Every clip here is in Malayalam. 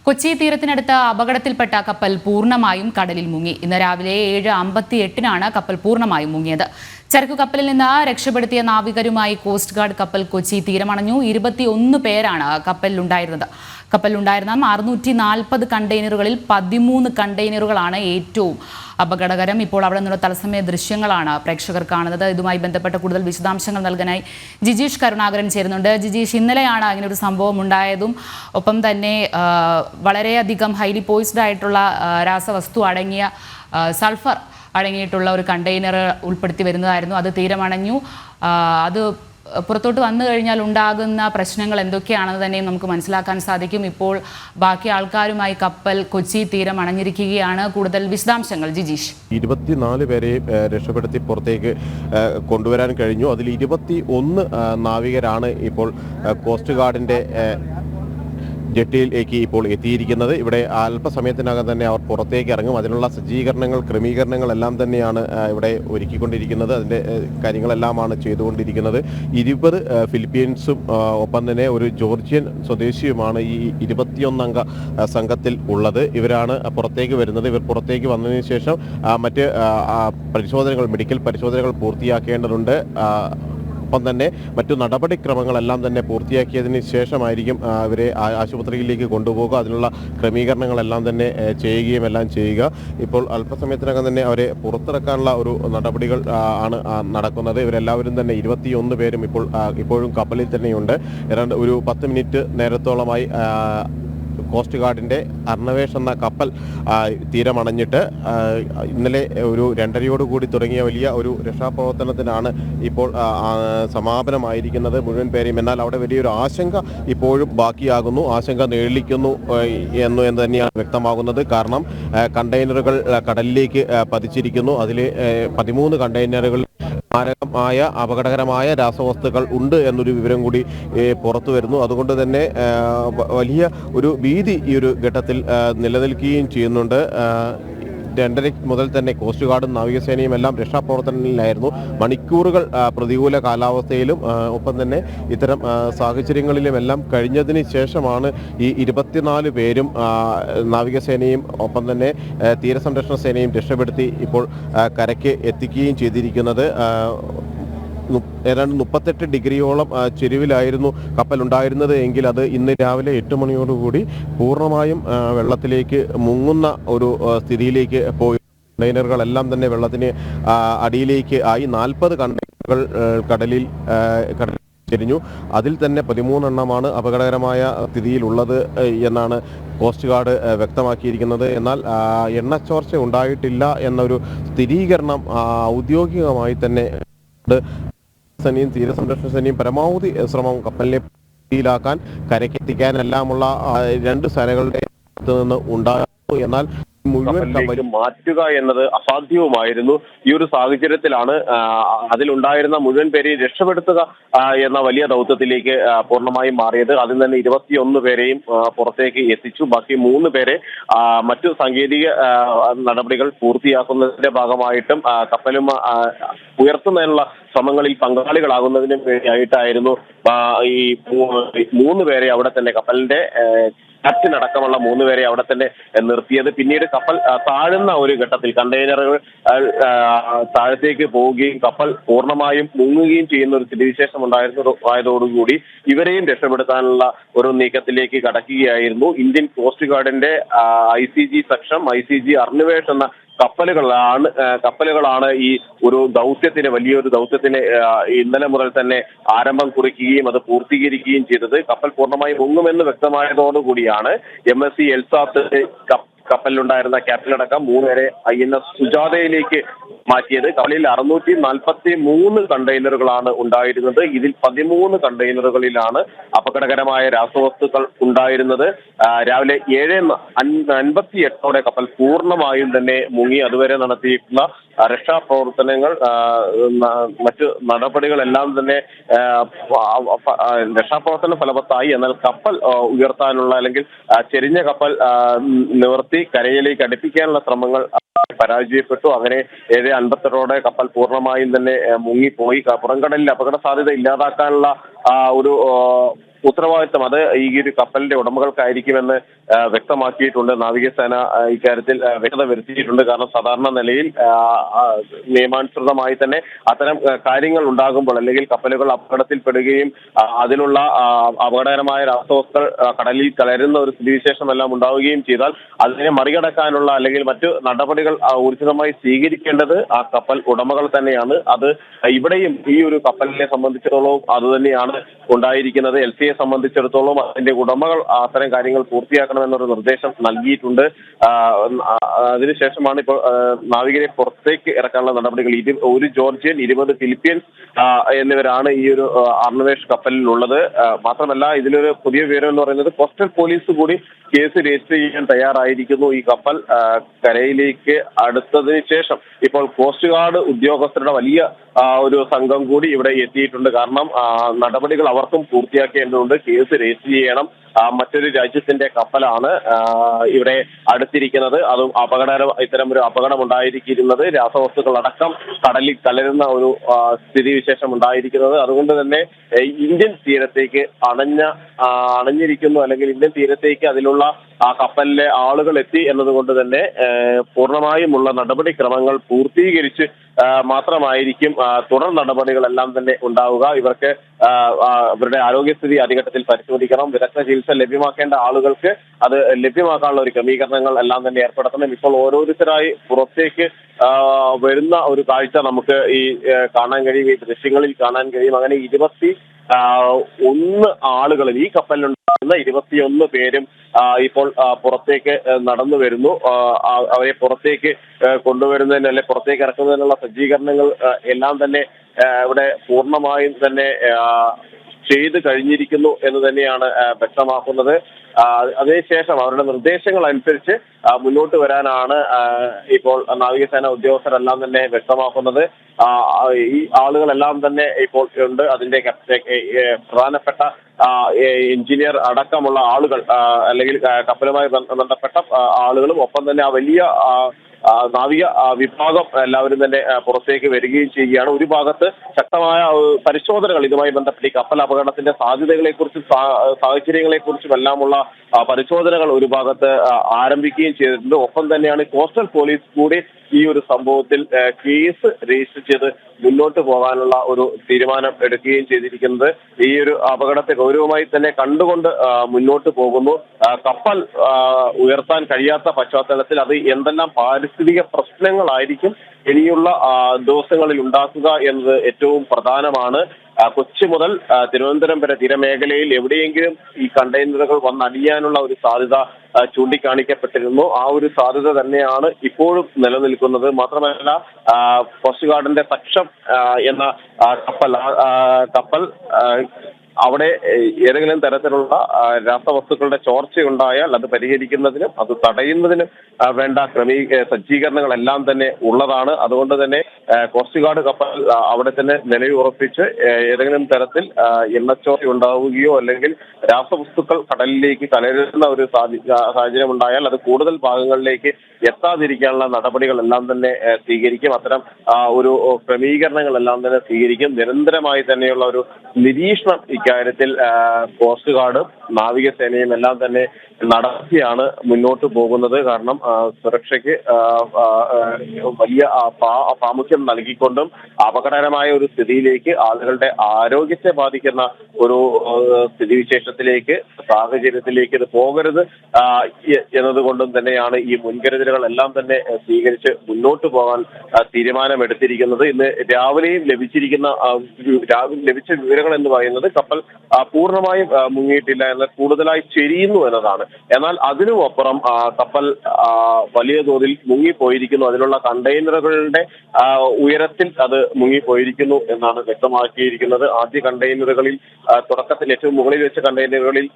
കൊച്ചി തീരത്തിനടുത്ത് അപകടത്തിൽപ്പെട്ട കപ്പൽ പൂർണ്ണമായും കടലിൽ മുങ്ങി. ഇന്ന് രാവിലെ 7:58 കപ്പൽ പൂർണ്ണമായും മുങ്ങിയത്. ചരക്കു കപ്പലിൽ നിന്ന് രക്ഷപ്പെടുത്തിയ നാവികരുമായി കോസ്റ്റ് ഗാർഡ് കപ്പൽ കൊച്ചി തീരമണഞ്ഞു. 21 പേരാണ് കപ്പലിലുണ്ടായിരുന്നത്. കപ്പലിലുണ്ടായിരുന്ന 640 കണ്ടെയ്നറുകളിൽ 13 കണ്ടെയ്നറുകളാണ് ഏറ്റവും അപകടകരം. ഇപ്പോൾ അവിടെ നിന്നുള്ള തത്സമയ ദൃശ്യങ്ങളാണ് പ്രേക്ഷകർ കാണുന്നത്. ഇതുമായി ബന്ധപ്പെട്ട കൂടുതൽ വിശദാംശങ്ങൾ നൽകാനായി ജിജീഷ് കരുണാകരൻ ചേരുന്നുണ്ട്. ജിജീഷ്, ഇന്നലെയാണ് അങ്ങനെ ഒരു സംഭവം ഉണ്ടായതും ഒപ്പം തന്നെ വളരെയധികം ഹൈലി പോയിസ്ഡ് ആയിട്ടുള്ള രാസവസ്തു അടങ്ങിയ സൾഫർ അടങ്ങിയിട്ടുള്ള ഒരു കണ്ടെയ്നർ ഉൾപ്പെടുത്തി വരുന്നതായിരുന്നു. അത് തീരമണഞ്ഞു. അത് പുറത്തോട്ട് വന്നു കഴിഞ്ഞാൽ ഉണ്ടാകുന്ന പ്രശ്നങ്ങൾ എന്തൊക്കെയാണെന്ന് തന്നെ നമുക്ക് മനസ്സിലാക്കാൻ സാധിക്കും. ഇപ്പോൾ ബാക്കി ആൾക്കാരുമായി കപ്പൽ കൊച്ചി തീരം അണഞ്ഞിരിക്കുകയാണ്. കൂടുതൽ വിശദാംശങ്ങൾ ജിജീഷ്. 24 പേരെ രക്ഷപ്പെടുത്തി പുറത്തേക്ക് കൊണ്ടുവരാൻ കഴിഞ്ഞു. അതിൽ 21 നാവികരാണ് ഇപ്പോൾ കോസ്റ്റ് ഗാർഡിൻ്റെ ജെട്ടിയിലേക്ക് ഇപ്പോൾ എത്തിയിരിക്കുന്നത്. ഇവിടെ അല്പസമയത്തിനകം തന്നെ അവർ പുറത്തേക്ക് ഇറങ്ങും. അതിനുള്ള സജ്ജീകരണങ്ങൾ, ക്രമീകരണങ്ങൾ എല്ലാം തന്നെയാണ് ഇവിടെ ഒരുക്കിക്കൊണ്ടിരിക്കുന്നത്. അതിൻ്റെ കാര്യങ്ങളെല്ലാമാണ് ചെയ്തുകൊണ്ടിരിക്കുന്നത്. 20 ഫിലിപ്പീൻസും ഒപ്പം തന്നെ ഒരു ജോർജിയൻ സ്വദേശിയുമാണ് ഈ 21 അംഗ സംഘത്തിൽ ഉള്ളത്. ഇവരാണ് പുറത്തേക്ക് വരുന്നത്. ഇവർ പുറത്തേക്ക് വന്നതിന് ശേഷം മറ്റ് പരിശോധനകൾ, മെഡിക്കൽ പരിശോധനകൾ പൂർത്തിയാക്കേണ്ടതുണ്ട്. ഒപ്പം തന്നെ മറ്റു നടപടിക്രമങ്ങളെല്ലാം തന്നെ പൂർത്തിയാക്കിയതിന് ശേഷമായിരിക്കും ഇവരെ ആശുപത്രിയിലേക്ക് കൊണ്ടുപോകുക. അതിനുള്ള ക്രമീകരണങ്ങളെല്ലാം തന്നെ എല്ലാം ചെയ്യുക. ഇപ്പോൾ അല്പസമയത്തിനകം തന്നെ അവരെ പുറത്തിറക്കാനുള്ള ഒരു നടപടികൾ ആണ് നടക്കുന്നത്. ഇവരെല്ലാവരും തന്നെ 21 പേരും ഇപ്പോഴും കപ്പലിൽ തന്നെയുണ്ട്. ഏതാണ്ട് ഒരു 10 മിനിറ്റ് നേരത്തോളമായി കോസ്റ്റ് ഗാർഡിൻ്റെ അർണവേഷ് എന്ന കപ്പൽ തീരമണഞ്ഞിട്ട് ഇന്നലെ ഒരു 2:30 തുടങ്ങിയ വലിയ ഒരു രക്ഷാപ്രവർത്തനത്തിനാണ് ഇപ്പോൾ സമാപനമായിരിക്കുന്നത് മുഴുവൻ പേരെയും. എന്നാൽ അവിടെ വലിയൊരു ആശങ്ക ഇപ്പോഴും ബാക്കിയാകുന്നു. ആശങ്ക നേളിക്കുന്നു എന്ന് തന്നെയാണ് വ്യക്തമാകുന്നത്. കാരണം കണ്ടെയ്നറുകൾ കടലിലേക്ക് പതിച്ചിരിക്കുന്നു. അതിൽ 13 കണ്ടെയ്നറുകൾ മാരകമായ അപകടകരമായ രാസവസ്തുക്കൾ ഉണ്ട് എന്നൊരു വിവരം കൂടി പുറത്തു വരുന്നു. അതുകൊണ്ട് തന്നെ വലിയ ഒരു ഭീതി ഈ ഒരു ഘട്ടത്തിൽ നിലനിൽക്കുകയും ചെയ്യുന്നുണ്ട്. 2:30 മുതൽ തന്നെ കോസ്റ്റ് ഗാർഡും നാവികസേനയും എല്ലാം രക്ഷാപ്രവർത്തനങ്ങളിലായിരുന്നു. മണിക്കൂറുകൾ പ്രതികൂല കാലാവസ്ഥയിലും ഒപ്പം തന്നെ ഇത്തരം സാഹചര്യങ്ങളിലും എല്ലാം കഴിഞ്ഞതിന് ശേഷമാണ് ഈ 24 പേരും നാവികസേനയും ഒപ്പം തന്നെ തീരസംരക്ഷണ സേനയും രക്ഷപ്പെടുത്തി ഇപ്പോൾ കരയ്ക്ക് എത്തിക്കുകയും ചെയ്തിരിക്കുന്നത്. ഏതാണ്ട് 38 ഡിഗ്രിയോളം ചെരുവിലായിരുന്നു കപ്പലുണ്ടായിരുന്നത് എങ്കിൽ അത് ഇന്ന് രാവിലെ 8 മണിയോടുകൂടി പൂർണ്ണമായും വെള്ളത്തിലേക്ക് മുങ്ങുന്ന ഒരു സ്ഥിതിയിലേക്ക് പോയി. കണ്ടെയ്നറുകളെല്ലാം തന്നെ വെള്ളത്തിന് അടിയിലേക്ക് ആയി. 40 കണ്ടെയ്നറുകൾ കടലിൽ ചെരിഞ്ഞു. അതിൽ തന്നെ 13 എണ്ണമാണ് അപകടകരമായ സ്ഥിതിയിലുള്ളത് എന്നാണ് കോസ്റ്റ് ഗാർഡ് വ്യക്തമാക്കിയിരിക്കുന്നത്. എന്നാൽ എണ്ണച്ചോർച്ച ഉണ്ടായിട്ടില്ല എന്നൊരു സ്ഥിരീകരണം ഔദ്യോഗികമായി തന്നെ സേനയും തീരസംരക്ഷണ സേനയും പരമാവധി ശ്രമം കപ്പലിനെ ാക്കാൻ കരക്കെത്തിക്കാനെല്ലാമുള്ള 2 സേനകളുടെ നിന്ന് ഉണ്ടാകും. എന്നാൽ മുഴുവൻ മാറ്റുക എന്നത് അസാധ്യവുമായിരുന്നു. ഈ ഒരു സാഹചര്യത്തിലാണ് അതിലുണ്ടായിരുന്ന മുഴുവൻ പേരെയും രക്ഷപ്പെടുത്തുക എന്ന വലിയ ദൗത്യത്തിലേക്ക് പൂർണ്ണമായും മാറിയത്. അതിൽ തന്നെ 21 പേരെയും പുറത്തേക്ക് എത്തിച്ചു. ബാക്കി 3 പേരെ മറ്റു സാങ്കേതിക നടപടികൾ പൂർത്തിയാക്കുന്നതിന്റെ ഭാഗമായിട്ടും കപ്പലും ഉയർത്തുന്നതിനുള്ള ശ്രമങ്ങളിൽ പങ്കാളികളാകുന്നതിന് വേണ്ടിയായിട്ടായിരുന്നു ഈ 3 പേരെ അവിടെ തന്നെ കപ്പലിന്റെ ക്യാപ്റ്റൻ അടക്കമുള്ള 3 പേരെ അവിടെ തന്നെ നിർത്തിയത്. പിന്നീട് കപ്പൽ താഴുന്ന ഒരു ഘട്ടത്തിൽ കണ്ടെയ്നറുകൾ താഴത്തേക്ക് പോവുകയും കപ്പൽ പൂർണ്ണമായും മുങ്ങുകയും ചെയ്യുന്ന ഒരു സ്ഥിതിവിശേഷം ആയതോടുകൂടി ഇവരെയും രക്ഷപ്പെടുത്താനുള്ള ഒരു നീക്കത്തിലേക്ക് കടക്കുകയായിരുന്നു. ഇന്ത്യൻ കോസ്റ്റ് ഗാർഡിന്റെ ICG സക്ഷം, ICG അർണവേഷ് എന്ന കപ്പലുകളാണ് ഈ ഒരു ദൗത്യത്തിന്, വലിയൊരു ദൗത്യത്തിന് ഇന്നലെ മുതൽ തന്നെ ആരംഭം കുറിക്കുകയും അത് പൂർത്തീകരിക്കുകയും ചെയ്തത്. കപ്പൽ പൂർണ്ണമായി മുങ്ങുമെന്ന് വ്യക്തമായതോടുകൂടിയാണ് MSC എൽസാത്ത് കപ്പലിലുണ്ടായിരുന്ന ക്യാപ്റ്റൻ അടക്കം 3 പേരെ INS സുജാതയിലേക്ക് മാറ്റിയത്. കപ്പലിൽ 643 കണ്ടെയ്നറുകളാണ് ഉണ്ടായിരുന്നത്. ഇതിൽ 13 കണ്ടെയ്നറുകളിലാണ് അപകടകരമായ രാസവസ്തുക്കൾ ഉണ്ടായിരുന്നത്. രാവിലെ 7:58 കപ്പൽ പൂർണ്ണമായും തന്നെ മുങ്ങി. അതുവരെ നടത്തിയിട്ടുള്ള രക്ഷാപ്രവർത്തനങ്ങൾ, മറ്റു നടപടികളെല്ലാം തന്നെ രക്ഷാപ്രവർത്തനം ഫലവത്തായി. എന്നാൽ കപ്പൽ ഉയർത്താനുള്ള അല്ലെങ്കിൽ ചെരിഞ്ഞ കപ്പൽ നിവർത്തി കരയിലേക്ക് അടുപ്പിക്കാനുള്ള ശ്രമങ്ങൾ പരാജയപ്പെട്ടു. അങ്ങനെ 7:58 കപ്പൽ പൂർണ്ണമായും തന്നെ മുങ്ങിപ്പോയി. പുറംകടലിൽ അപകട സാധ്യത ഇല്ലാതാക്കാനുള്ള ഒരു ഉത്തരവാദിത്തം അത് ഈ ഒരു കപ്പലിന്റെ ഉടമകൾക്കായിരിക്കുമെന്ന് വ്യക്തമാക്കിയിട്ടുണ്ട്. നാവികസേന ഇക്കാര്യത്തിൽ വ്യക്തത വരുത്തിയിട്ടുണ്ട്. കാരണം സാധാരണ നിലയിൽ നിയമാനുസൃതമായി തന്നെ അത്തരം കാര്യങ്ങൾ ഉണ്ടാകുമ്പോൾ അല്ലെങ്കിൽ കപ്പലുകൾ അപകടത്തിൽപ്പെടുകയും അതിനുള്ള അപകടകരമായ രാസവസ്തുക്കൾ കടലിൽ കലരുന്ന ഒരു സ്ഥിതിവിശേഷം എല്ലാം ഉണ്ടാവുകയും ചെയ്താൽ അതിനെ മറികടക്കാനുള്ള അല്ലെങ്കിൽ മറ്റു നടപടികൾ ഊർജിതമായി സ്വീകരിക്കേണ്ടത് ആ കപ്പൽ ഉടമകൾ തന്നെയാണ്. അത് ഇവിടെയും ഈ ഒരു കപ്പലിനെ സംബന്ധിച്ചിടത്തോളം അതുതന്നെയാണ് ഉണ്ടായിരിക്കുന്നത്. LCയെ സംബന്ധിച്ചിടത്തോളം അതിന്റെ ഉടമകൾ അത്തരം കാര്യങ്ങൾ പൂർത്തിയാക്കണമെന്നൊരു നിർദ്ദേശം നൽകിയിട്ടുണ്ട്. അതിനുശേഷമാണ് ഇപ്പോൾ നാവികരെ പുറത്തേക്ക് ഇറക്കാനുള്ള നടപടികൾ. ഒരു ജോർജിയൻ, 20 ഫിലിപ്പീൻസ് എന്നിവരാണ് ഈ ഒരു അർണവേഷ് കപ്പലിൽ ഉള്ളത്. മാത്രമല്ല ഇതിലൊരു പുതിയ വിവരം എന്ന് പറയുന്നത് കോസ്റ്റൽ പോലീസ് കൂടി കേസ് രജിസ്റ്റർ ചെയ്യാൻ തയ്യാറായിരിക്കുന്നു. ഈ കപ്പൽ കരയിലേക്ക് അടുത്തതിന് ശേഷം ഇപ്പോൾ കോസ്റ്റ് ഗാർഡ് ഉദ്യോഗസ്ഥരുടെ വലിയ ഒരു സംഘം കൂടി ഇവിടെ എത്തിയിട്ടുണ്ട്. കാരണം നടപടികൾ അവർക്കും പൂർത്തിയാക്കേണ്ടതുണ്ട്. കേസ് രജിസ്റ്റർ ചെയ്യണം. മറ്റൊരു രാജ്യത്തിന്റെ കപ്പലാണ് ഇവിടെ അടുത്തിരിക്കുന്നത്. അതും ഇത്തരം ഒരു അപകടം ഉണ്ടായിരിക്കുന്നത് രാസവസ്തുക്കൾ അടക്കം കടലിൽ കലരുന്ന ഒരു സ്ഥിതിവിശേഷം ഉണ്ടായിരിക്കുന്നത്. അതുകൊണ്ട് തന്നെ ഇന്ത്യൻ തീരത്തേക്ക് അണഞ്ഞിരിക്കുന്നു അല്ലെങ്കിൽ ഇന്ത്യൻ തീരത്തേക്ക് അതിലുള്ള ആ കപ്പലിലെ ആളുകൾ എത്തി എന്നതുകൊണ്ട് തന്നെ പൂർണ്ണമായുമുള്ള നടപടിക്രമങ്ങൾ പൂർത്തീകരിച്ച് മാത്രമായിരിക്കും തുടർ നടപടികളെല്ലാം തന്നെ ഉണ്ടാവുക. ഇവരുടെ ആരോഗ്യസ്ഥിതി ആദ്യഘട്ടത്തിൽ പരിശോധിക്കണം. വിദഗ്ധ ചികിത്സ ലഭ്യമാക്കേണ്ട ആളുകൾക്ക് അത് ലഭ്യമാക്കാനുള്ള ഒരു ക്രമീകരണങ്ങൾ എല്ലാം തന്നെ ഏർപ്പെടുത്തണം. ഇപ്പോൾ ഓരോരുത്തരായി പുറത്തേക്ക് വരുന്ന ഒരു കാഴ്ച നമുക്ക് ഈ കാണാൻ കഴിയും, ഈ ദൃശ്യങ്ങളിൽ കാണാൻ കഴിയും. അങ്ങനെ 21 ആളുകളും ഈ കപ്പലിലുണ്ടാകുന്ന 21 പേരും ഇപ്പോൾ പുറത്തേക്ക് നടന്നു വരുന്നു. അവരെ പുറത്തേക്ക് കൊണ്ടുവരുന്നതിന് അല്ലെ പുറത്തേക്ക് ഇറക്കുന്നതിനുള്ള സജ്ജീകരണങ്ങൾ എല്ലാം തന്നെ ഇവിടെ പൂർണ്ണമായും തന്നെ ചെയ്ത് കഴിഞ്ഞിരിക്കുന്നു എന്ന് തന്നെയാണ് വ്യക്തമാക്കുന്നത്. അതിനുശേഷം അവരുടെ നിർദ്ദേശങ്ങൾ അനുസരിച്ച് മുന്നോട്ട് വരാനാണ് ഇപ്പോൾ നാവികസേന ഉദ്യോഗസ്ഥരെല്ലാം തന്നെ വ്യക്തമാക്കുന്നത്. ഈ ആളുകളെല്ലാം തന്നെ ഇപ്പോൾ ഉണ്ട്. അതിന്റെ പ്രധാനപ്പെട്ട എഞ്ചിനീയർ അടക്കമുള്ള ആളുകൾ അല്ലെങ്കിൽ കപ്പലുമായി ബന്ധപ്പെട്ട ആളുകളും ഒപ്പം തന്നെ ആ വലിയ നാവിക വിഭാഗം എല്ലാവരും തന്നെ പുറത്തേക്ക് വരികയും ചെയ്യുകയാണ്. ഒരു ഭാഗത്ത് ശക്തമായ പരിശോധനകൾ ഇതുമായി ബന്ധപ്പെട്ട് ഈ കപ്പൽ അപകടത്തിന്റെ സാധ്യതകളെക്കുറിച്ചും സാഹചര്യങ്ങളെക്കുറിച്ചും എല്ലാമുള്ള പരിശോധനകൾ ഒരു ഭാഗത്ത് ആരംഭിക്കുകയും ചെയ്തിട്ടുണ്ട്. ഒപ്പം തന്നെയാണ് കോസ്റ്റൽ പോലീസ് കൂടി ഈ ഒരു സംഭവത്തിൽ കേസ് രജിസ്റ്റർ ചെയ്ത് മുന്നോട്ട് പോകാനുള്ള ഒരു തീരുമാനം എടുക്കുകയും ചെയ്തിരിക്കുന്നത്. ഈ ഒരു അപകടത്തെ ഗൗരവമായി തന്നെ കണ്ടുകൊണ്ട് മുന്നോട്ട് പോകുന്നു. കപ്പൽ ഉയർത്താൻ കഴിയാത്ത പശ്ചാത്തലത്തിൽ അത് എന്തെല്ലാം പാരിസ്ഥിതിക പ്രശ്നങ്ങളായിരിക്കും ഇനിയുള്ള ദിവസങ്ങളിൽ ഉണ്ടാക്കുക എന്നത് ഏറ്റവും പ്രധാനമാണ്. കൊച്ചി മുതൽ തിരുവനന്തപുരം വരെ തീരമേഖലയിൽ എവിടെയെങ്കിലും ഈ കണ്ടെയ്നറുകൾ വന്നടിയാനുള്ള ഒരു സാധ്യത ചൂണ്ടിക്കാണിക്കപ്പെട്ടിരുന്നു. ആ ഒരു സാധ്യത തന്നെയാണ് ഇപ്പോഴും നിലനിൽക്കുന്നത്. മാത്രമല്ല കോസ്റ്റ് ഗാർഡിന്റെ സക്ഷം എന്ന കപ്പൽ അവിടെ ഏതെങ്കിലും തരത്തിലുള്ള രാസവസ്തുക്കളുടെ ചോർച്ചയുണ്ടായാൽ അത് പരിഹരിക്കുന്നതിനും അത് തടയുന്നതിനും വേണ്ട സജ്ജീകരണങ്ങളെല്ലാം തന്നെ ഉള്ളതാണ്. അതുകൊണ്ട് തന്നെ കോസ്റ്റ് ഗാർഡ് കപ്പൽ അവിടെ തന്നെ നിലയുറപ്പിച്ച് ഏതെങ്കിലും തരത്തിൽ എണ്ണച്ചോർച്ച ഉണ്ടാവുകയോ അല്ലെങ്കിൽ രാസവസ്തുക്കൾ കടലിലേക്ക് കലരുന്ന ഒരു സാഹചര്യം ഉണ്ടായാൽ അത് കൂടുതൽ ഭാഗങ്ങളിലേക്ക് എത്താതിരിക്കാനുള്ള നടപടികളെല്ലാം തന്നെ സ്വീകരിക്കും. അത്തരം ഒരു ക്രമീകരണങ്ങളെല്ലാം തന്നെ സ്വീകരിക്കും. നിരന്തരമായി തന്നെയുള്ള ഒരു നിരീക്ഷണം ഇക്കാര്യത്തിൽ കോസ്റ്റ് ഗാർഡും നാവികസേനയും എല്ലാം തന്നെ നടത്തിയാണ് മുന്നോട്ട് പോകുന്നത്. കാരണം സുരക്ഷയ്ക്ക് വലിയ പ്രാമുഖ്യം നൽകിക്കൊണ്ടും അപകടകരമായ ഒരു സ്ഥിതിയിലേക്ക് ആളുകളുടെ ആരോഗ്യത്തെ ബാധിക്കുന്ന ഒരു സ്ഥിതിവിശേഷത്തിലേക്ക് സാഹചര്യത്തിലേക്ക് ഇത് പോകരുത് എന്നതുകൊണ്ടും തന്നെയാണ് ഈ മുൻകരുതലുകളെല്ലാം തന്നെ സ്വീകരിച്ച് മുന്നോട്ട് പോകാൻ തീരുമാനമെടുത്തിരിക്കുന്നത്. ഇന്ന് രാവിലെയും ലഭിച്ച വിവരങ്ങൾ എന്ന് പറയുന്നത് കപ്പൽ പൂർണ്ണമായും മുങ്ങിയിട്ടില്ല, എന്നാൽ കൂടുതലായി ചെരിയുന്നു എന്നതാണ്. എന്നാൽ അതിനുമപ്പുറം കപ്പൽ വലിയ തോതിൽ മുങ്ങിപ്പോയിരിക്കുന്നു. അതിലുള്ള കണ്ടെയ്നറുകളുടെ ഉയരത്തിൽ അത് മുങ്ങിപ്പോയിരിക്കുന്നു എന്നാണ് വ്യക്തമാക്കിയിരിക്കുന്നത്. ആദ്യ കണ്ടെയ്നറുകളിൽ തുടക്കത്തിൽ ഏറ്റവും മുകളിൽ വെച്ച കണ്ടെയ്നറുകളിൽ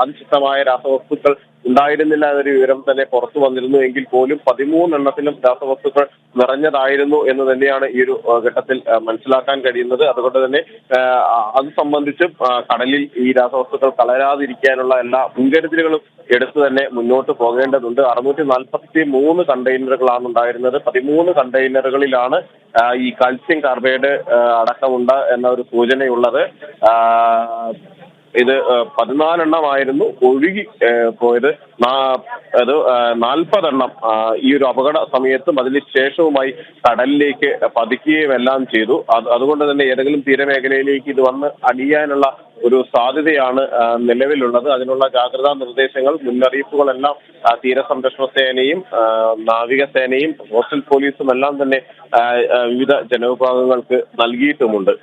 അതിശക്തമായ രാസവസ്തുക്കൾ ഉണ്ടായിരുന്നില്ല എന്നൊരു വിവരം തന്നെ പുറത്തു വന്നിരുന്നു. എങ്കിൽ പോലും 13 എണ്ണത്തിലും രാസവസ്തുക്കൾ നിറഞ്ഞതായിരുന്നു എന്ന് തന്നെയാണ് ഈ ഒരു ഘട്ടത്തിൽ മനസ്സിലാക്കാൻ കഴിയുന്നത്. അതുകൊണ്ട് തന്നെ അത് സംബന്ധിച്ചും കടലിൽ ഈ രാസവസ്തുക്കൾ കലരാതിരിക്കാനുള്ള എല്ലാ മുൻകരുതലുകളും എടുത്തു തന്നെ മുന്നോട്ട് പോകേണ്ടതുണ്ട്. 643 കണ്ടെയ്നറുകളാണ് ഉണ്ടായിരുന്നത്. 13 കണ്ടെയ്നറുകളിലാണ് ഈ കാൽസ്യം കാർബൈഡ് അടക്കമുണ്ട് എന്ന ഒരു സൂചനയുള്ളത്. ഇത് 14 എണ്ണമായിരുന്നു ഒഴുകി പോയത്. അത് 40 എണ്ണം ഈ ഒരു അപകട സമയത്തും അതിന് ശേഷവുമായി കടലിലേക്ക് പതിക്കുകയും എല്ലാം ചെയ്തു. അതുകൊണ്ട് തന്നെ ഏതെങ്കിലും തീരമേഖലയിലേക്ക് ഇത് വന്ന് അടിയാനുള്ള ഒരു സാധ്യതയാണ് നിലവിലുള്ളത്. അതിനുള്ള ജാഗ്രതാ നിർദ്ദേശങ്ങൾ, മുന്നറിയിപ്പുകളെല്ലാം തീരസംരക്ഷണ സേനയും നാവികസേനയും കോസ്റ്റൽ പോലീസും എല്ലാം തന്നെ വിവിധ ജനവിഭാഗങ്ങൾക്ക് നൽകിയിട്ടുമുണ്ട്.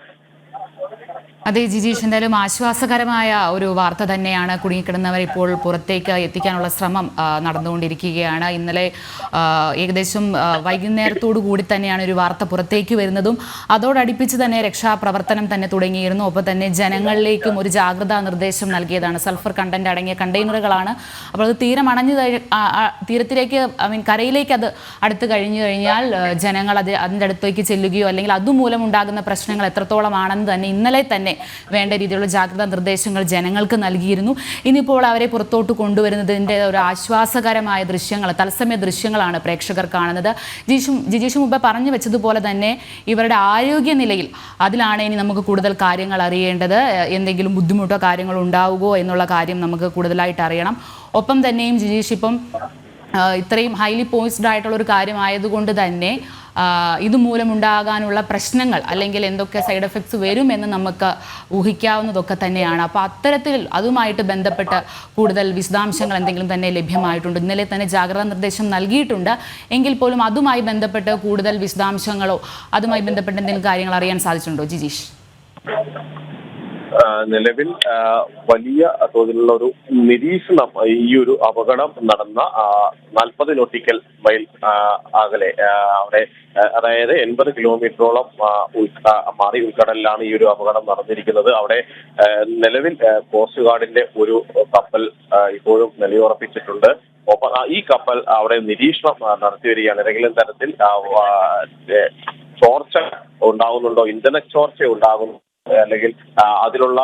അതെ ജിജീഷ്, എന്തായാലും ആശ്വാസകരമായ ഒരു വാർത്ത തന്നെയാണ്. കുടുങ്ങിക്കിടന്നവർ ഇപ്പോൾ പുറത്തേക്ക് എത്തിക്കാനുള്ള ശ്രമം നടന്നുകൊണ്ടിരിക്കുകയാണ്. ഇന്നലെ ഏകദേശം വൈകുന്നേരത്തോടു കൂടി തന്നെയാണ് ഒരു വാർത്ത പുറത്തേക്ക് വരുന്നതും അതോടടുപ്പിച്ച് തന്നെ രക്ഷാപ്രവർത്തനം തന്നെ തുടങ്ങിയിരുന്നു. ഒപ്പം തന്നെ ജനങ്ങളിലേക്കും ഒരു ജാഗ്രതാ നിർദ്ദേശം നൽകിയതാണ്. സൾഫർ കണ്ടന്റ് അടങ്ങിയ കണ്ടെയ്നറുകളാണ്. അപ്പോൾ അത് തീരത്തിലേക്ക് കരയിലേക്ക് അത് അടുത്ത് കഴിഞ്ഞു കഴിഞ്ഞാൽ ജനങ്ങൾ അതിൻ്റെ അടുത്തേക്ക് ചെല്ലുകയോ അല്ലെങ്കിൽ അതുമൂലം ഉണ്ടാകുന്ന പ്രശ്നങ്ങൾ എത്രത്തോളമാണെന്ന് തന്നെ ഇന്നലെ തന്നെ വേണ്ട രീതിയിലുള്ള ജാഗ്രതാ നിർദ്ദേശങ്ങൾ ജനങ്ങൾക്ക് നൽകിയിരുന്നു. ഇനിയിപ്പോൾ അവരെ പുറത്തോട്ട് കൊണ്ടുവരുന്നതിൻ്റെ ഒരു ആശ്വാസകരമായ ദൃശ്യങ്ങൾ, തത്സമയ ദൃശ്യങ്ങളാണ് പ്രേക്ഷകർ കാണുന്നത്. ജിജീഷ് മുമ്പ് പറഞ്ഞു വെച്ചതുപോലെ തന്നെ ഇവരുടെ ആരോഗ്യനിലയിൽ അതിലാണ് ഇനി നമുക്ക് കൂടുതൽ കാര്യങ്ങൾ അറിയേണ്ടത്. എന്തെങ്കിലും ബുദ്ധിമുട്ടോ കാര്യങ്ങളോ ഉണ്ടാവുകയോ എന്നുള്ള കാര്യം നമുക്ക് കൂടുതലായിട്ട് അറിയണം. ഒപ്പം തന്നെയും ജിജീഷ് ഇപ്പം ഇത്രയും ഹൈലി പോയിസ്ഡ് ആയിട്ടുള്ള ഒരു കാര്യമായതുകൊണ്ട് തന്നെ ഇതുമൂലമുണ്ടാകാനുള്ള പ്രശ്നങ്ങൾ അല്ലെങ്കിൽ എന്തൊക്കെ സൈഡ് എഫക്ട്സ് വരുമെന്ന് നമുക്ക് ഊഹിക്കാവുന്നതൊക്കെ തന്നെയാണ്. അപ്പോൾ അത്തരത്തിൽ അതുമായിട്ട് ബന്ധപ്പെട്ട് കൂടുതൽ വിശദാംശങ്ങൾ എന്തെങ്കിലും തന്നെ ലഭ്യമായിട്ടുണ്ട്? ഇന്നലെ തന്നെ ജാഗ്രതാ നിർദ്ദേശം നൽകിയിട്ടുണ്ട്. എങ്കിൽ പോലും അതുമായി ബന്ധപ്പെട്ട് കൂടുതൽ വിശദാംശങ്ങളോ അതുമായി ബന്ധപ്പെട്ട് എന്തെങ്കിലും കാര്യങ്ങൾ അറിയാൻ സാധിച്ചിട്ടുണ്ടോ ജിജീഷ്? നിലവിൽ വലിയ തോതിലുള്ള ഒരു നിരീക്ഷണം ഈ ഒരു അപകടം നടന്ന 40 നോട്ടിക്കൽ മൈൽ അകലെ അവിടെ, അതായത് 80 കിലോമീറ്ററോളം മാറി ഉൾക്കടലിലാണ് ഈ ഒരു അപകടം നടന്നിരിക്കുന്നത്. അവിടെ നിലവിൽ കോസ്റ്റ് ഗാർഡിന്റെ ഒരു കപ്പൽ ഇപ്പോഴും നിലയുറപ്പിച്ചിട്ടുണ്ട്. ഒപ്പം ഈ കപ്പൽ അവിടെ നിരീക്ഷണം നടത്തി വരികയാണ്. ഏതെങ്കിലും തരത്തിൽ ചോർച്ച ഉണ്ടാകുന്നുണ്ടോ, ഇന്ധന ചോർച്ച ഉണ്ടാകുന്നു, അല്ലെങ്കിൽ അതിലുള്ള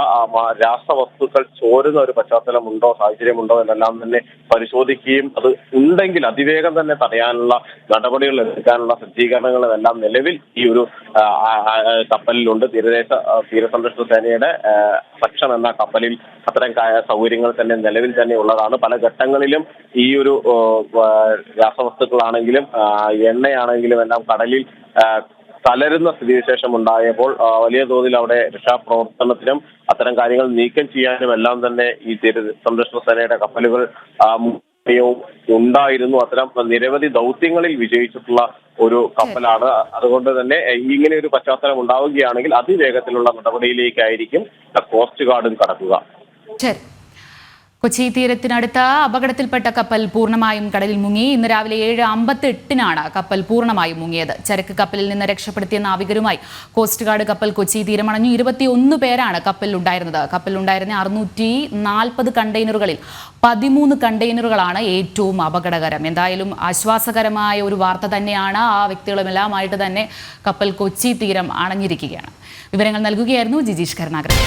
രാസവസ്തുക്കൾ ചോരുന്ന ഒരു പശ്ചാത്തലമുണ്ടോ, സാഹചര്യമുണ്ടോ എന്നെല്ലാം തന്നെ പരിശോധിക്കുകയും അത് ഉണ്ടെങ്കിൽ അതിവേഗം തന്നെ തടയാനുള്ള നടപടികൾ എടുക്കാനുള്ള സജ്ജീകരണങ്ങളെല്ലാം നിലവിൽ ഈ ഒരു കപ്പലിലുണ്ട്. തീരസംരക്ഷണ സേനയുടെ പക്ഷം എന്ന കപ്പലിൽ അത്തരം സൗകര്യങ്ങൾ തന്നെ നിലവിൽ തന്നെ ഉള്ളതാണ്. പല ഘട്ടങ്ങളിലും ഈ ഒരു രാസവസ്തുക്കളാണെങ്കിലും എണ്ണയാണെങ്കിലും എല്ലാം കടലിൽ കലരുന്ന സ്ഥിതിവിശേഷം ഉണ്ടായപ്പോൾ വലിയ തോതിൽ അവിടെ രക്ഷാപ്രവർത്തനത്തിനും അത്തരം കാര്യങ്ങൾ നീക്കം ചെയ്യാനും എല്ലാം തന്നെ ഈ സംരക്ഷണ സേനയുടെ കപ്പലുകൾ ഉണ്ടായിരുന്നു. അത്തരം നിരവധി ദൗത്യങ്ങളിൽ വിജയിച്ചിട്ടുള്ള ഒരു കപ്പലാണ്. അതുകൊണ്ട് തന്നെ ഇങ്ങനെ ഒരു പശ്ചാത്തലം ഉണ്ടാവുകയാണെങ്കിൽ അതിവേഗത്തിലുള്ള നടപടിയിലേക്കായിരിക്കും കോസ്റ്റ് ഗാർഡും കടക്കുക. കൊച്ചി തീരത്തിനടുത്ത അപകടത്തിൽപ്പെട്ട കപ്പൽ പൂർണ്ണമായും കടലിൽ മുങ്ങി. ഇന്ന് രാവിലെ 7:58 കപ്പൽ പൂർണ്ണമായും മുങ്ങിയത്. ചരക്ക് കപ്പലിൽ നിന്ന് രക്ഷപ്പെടുത്തിയ നാവികരുമായി കോസ്റ്റ് ഗാർഡ് കപ്പൽ കൊച്ചി തീരമണഞ്ഞു. 21 പേരാണ് കപ്പലിലുണ്ടായിരുന്നത്. കപ്പലിലുണ്ടായിരുന്ന 640 കണ്ടെയ്നറുകളിൽ 13 കണ്ടെയ്നറുകളാണ് ഏറ്റവും അപകടകരം. എന്തായാലും ആശ്വാസകരമായ ഒരു വാർത്ത തന്നെയാണ്. ആ വ്യക്തികളുമെല്ലാമായിട്ട് തന്നെ കപ്പൽ കൊച്ചി തീരം അണഞ്ഞിരിക്കുകയാണ്. വിവരങ്ങൾ നൽകുകയായിരുന്നു ജിജീഷ് കരുണാകരൻ.